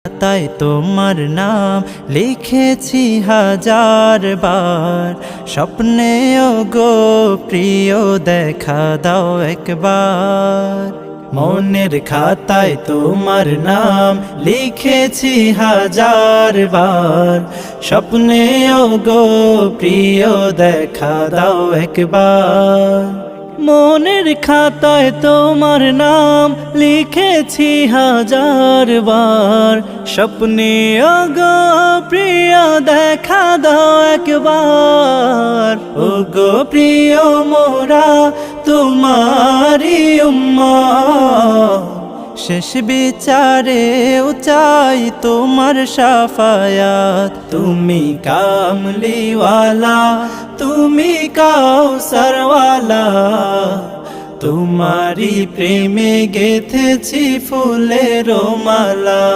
তাই তোমার নাম লিখেছি হাজার বার, স্বপ্নেও গো প্রিয় দেখা দাও একবার। মনের খাতায় তোমার নাম লিখেছি হাজার বার, স্বপ্নেও গো প্রিয় দেখা দাও একবার। মনের খাতায় তোমার নাম লিখেছি হাজার বার, স্বপ্নে গো প্রিয় দেখা দাও একবার। ও গো প্রিয় মোরা তোমারি উম্মত, শেষ বিচারেও চাই তোমার শাফায়াত। তুমি কামলিওয়ালা, তুমি কাউসারওয়ালা, তোমারি প্রেমে গেথেছি ফুলের মালা।